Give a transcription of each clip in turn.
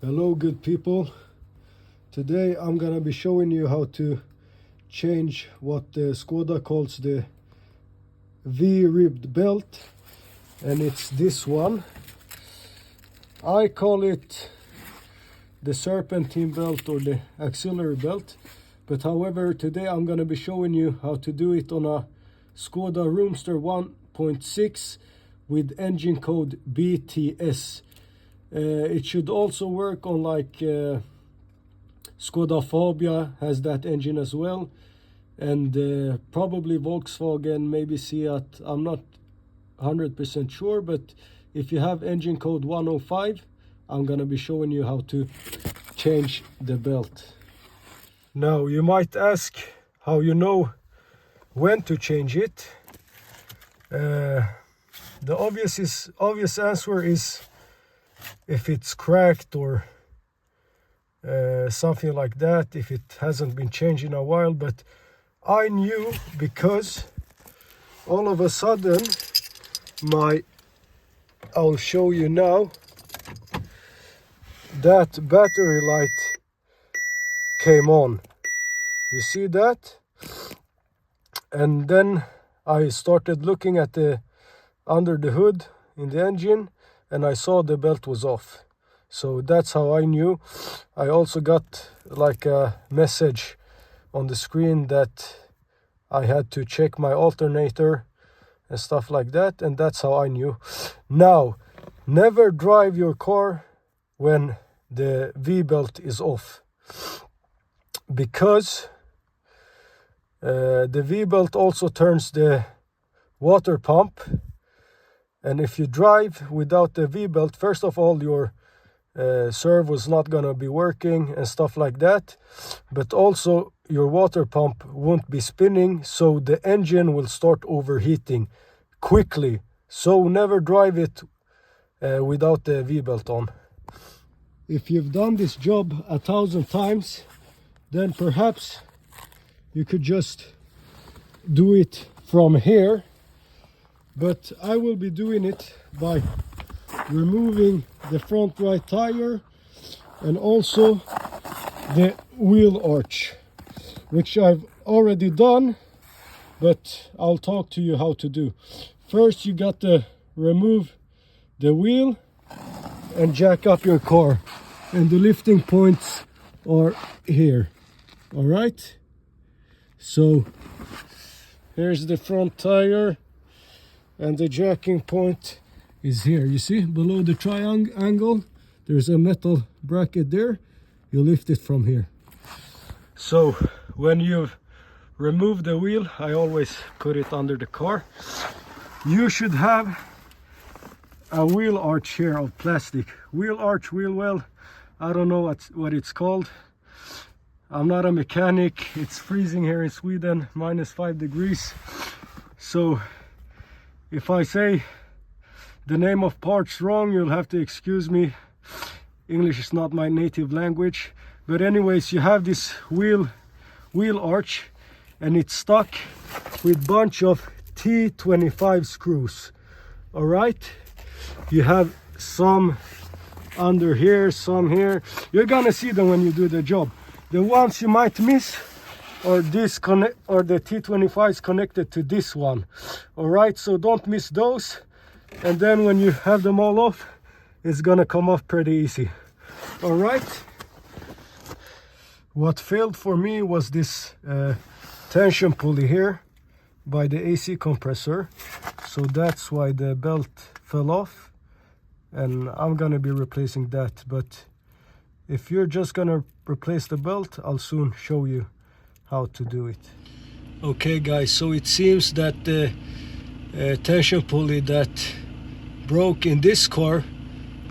Hello good people, today I'm gonna be showing you how to change what the Skoda calls the V-ribbed belt, and it's this one. I call it the serpentine belt or the auxiliary belt, but however today I'm gonna be showing you how to do it on a Skoda Roomster 1.6 with engine code BTS. It should also work on like Skoda Fabia has that engine as well, and probably Volkswagen, maybe SUIII. I'm not 100% sure, but if you have engine code 105, I'm gonna be showing you how to change the belt. Now you might ask how you know when to change it. The obvious answer is if it's cracked or something like that, if it hasn't been changed in a while. But I knew because all of a sudden I'll show you now, that battery light came on. You see that? And then I started looking at the under the hood in the engine, and I saw the belt was off. So that's how I knew. I also got like a message on the screen that I had to check my alternator and stuff like that, and that's how I knew. Now, never drive your car when the V-belt is off, because the V-belt also turns the water pump. And if you drive without the V-belt, first of all, your servo's not gonna be working and stuff like that. But also your water pump won't be spinning, so the engine will start overheating quickly. So never drive it without the V-belt on. If you've done this job 1,000 times, then perhaps you could just do it from here. But I will be doing it by removing the front right tire and also the wheel arch, which I've already done, but I'll talk to you how to do. First, you got to remove the wheel and jack up your car, and the lifting points are here. All right, so here's the front tire, and the jacking point is here. You see, below the triangle, there's a metal bracket there. You lift it from here. So when you've removed the wheel, I always put it under the car. You should have a wheel arch here of plastic. Wheel arch, wheel well, I don't know what it's called. I'm not a mechanic. It's freezing here in Sweden, -5 degrees. So if I say the name of parts wrong, you'll have to excuse me. English is not my native language. But anyways, you have this wheel arch, and it's stuck with bunch of T25 screws. All right, you have some under here, some here. You're gonna see them when you do the job. The ones you might miss or the T25s connected to this one. All right, so don't miss those, and then when you have them all off, it's gonna come off pretty easy. All right, what failed for me was this tension pulley here by the AC compressor, so that's why the belt fell off, and I'm gonna be replacing that. But if you're just gonna replace the belt, I'll soon show you how to do it. Okay guys, so it seems that the tension pulley that broke in this car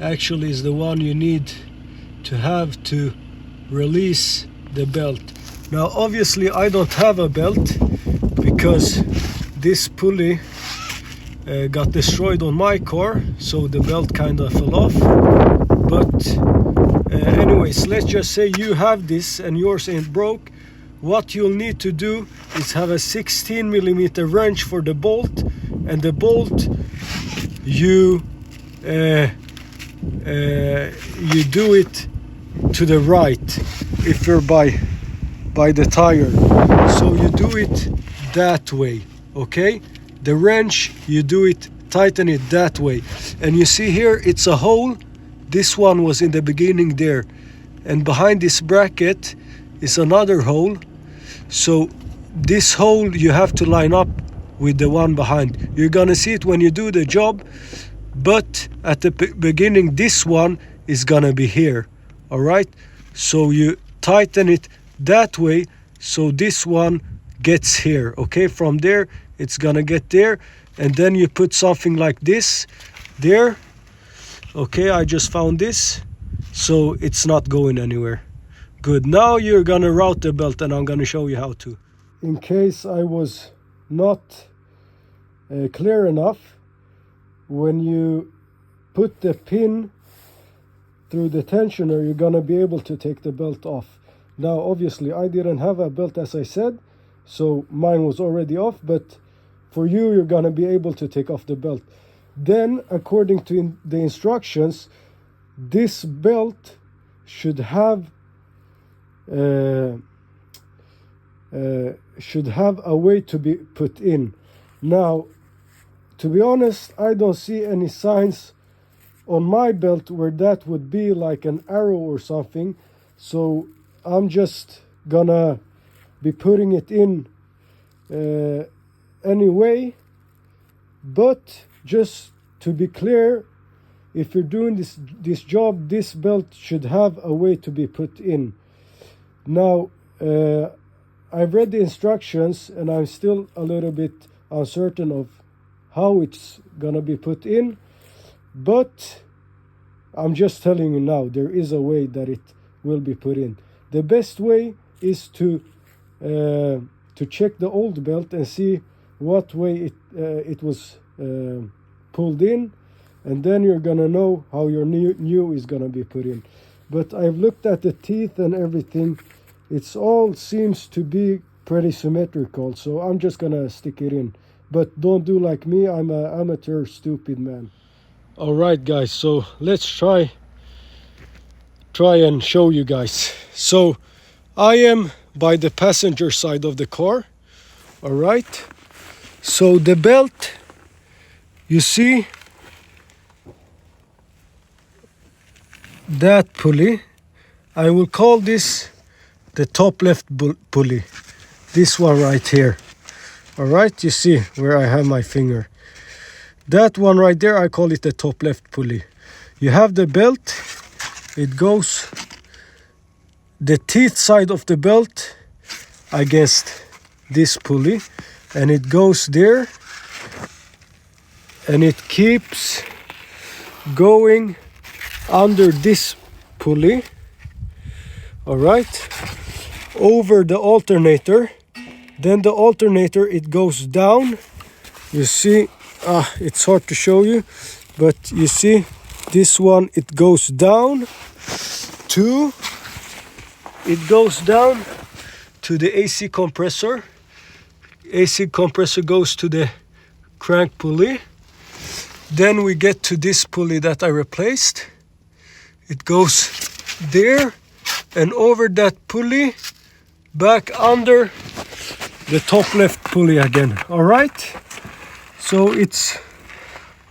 actually is the one you need to have to release the belt. Now obviously I don't have a belt because this pulley got destroyed on my car, so the belt kind of fell off. But anyways, let's just say you have this and yours ain't broke. What you'll need to do is have a 16mm wrench for the bolt, and the bolt you do it to the right if you're by the tire. So you do it that way, okay? The wrench, you do it, tighten it that way. And you see here, it's a hole. This one was in the beginning there. And behind this bracket is another hole. So this hole you have to line up with the one behind. You're gonna see it when you do the job, but at the beginning this one is gonna be here. All right, so you tighten it that way so this one gets here. Okay, from there it's gonna get there, and then you put something like this there. Okay, I just found this, so it's not going anywhere. Good. Now you're gonna route the belt, and I'm gonna show you how to. In case I was not clear enough, when you put the pin through the tensioner, you're gonna be able to take the belt off. Now obviously I didn't have a belt, as I said, so mine was already off, but for you, you're gonna be able to take off the belt. Then according to the instructions, this belt should have a way to be put in. Now, to be honest, I don't see any signs on my belt where that would be like an arrow or something. So I'm just gonna be putting it in anyway. But just to be clear, if you're doing this job, this belt should have a way to be put in. Now, I've read the instructions and I'm still a little bit uncertain of how it's gonna be put in, but I'm just telling you now, there is a way that it will be put in. The best way is to check the old belt and see what way it was pulled in, and then you're gonna know how your new is gonna be put in. But I've looked at the teeth and everything. It's all seems to be pretty symmetrical, so I'm just gonna stick it in. But don't do like me, I'm an amateur stupid man. All right guys, so let's try and show you guys. So I am by the passenger side of the car. All right, so the belt, you see that pulley, I will call this the top left pulley, this one right here. All right, you see where I have my finger. That one right there, I call it the top left pulley. You have the belt, it goes the teeth side of the belt against this pulley, and it goes there, and it keeps going under this pulley. All right, over the alternator. Then the alternator, it goes down. You see, it's hard to show you, but you see this one, it goes down to the AC compressor. AC compressor goes to the crank pulley. Then we get to this pulley that I replaced. It goes there and over that pulley back under the top left pulley again. All right, so it's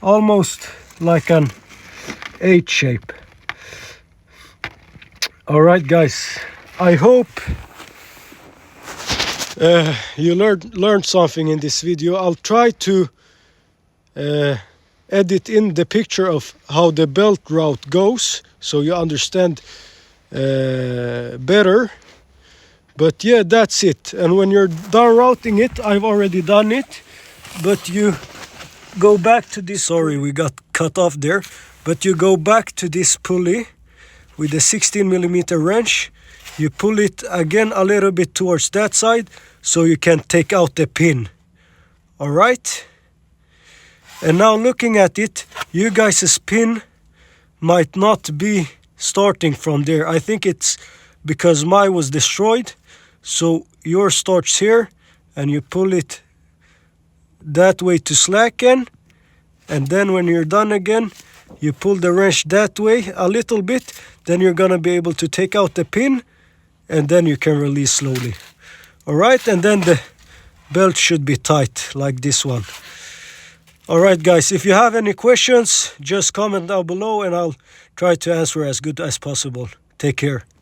almost like an H shape. All right guys, I hope you learned something in this video. I'll try to edit in the picture of how the belt route goes so you understand better. But yeah, that's it. And when you're done routing it, I've already done it, but you go back to this, sorry, we got cut off there, but you go back to this pulley with the 16mm wrench. You pull it again a little bit towards that side so you can take out the pin. All right, and now looking at it, you guys' pin might not be starting from there. I think it's because mine was destroyed. So yours starts here and you pull it that way to slacken, and then when you're done again, You pull the wrench that way a little bit, then you're gonna be able to take out the pin, and then you can release slowly. All right, and then the belt should be tight like this one. All right, guys, if you have any questions, just comment down below and I'll try to answer as good as possible. Take care.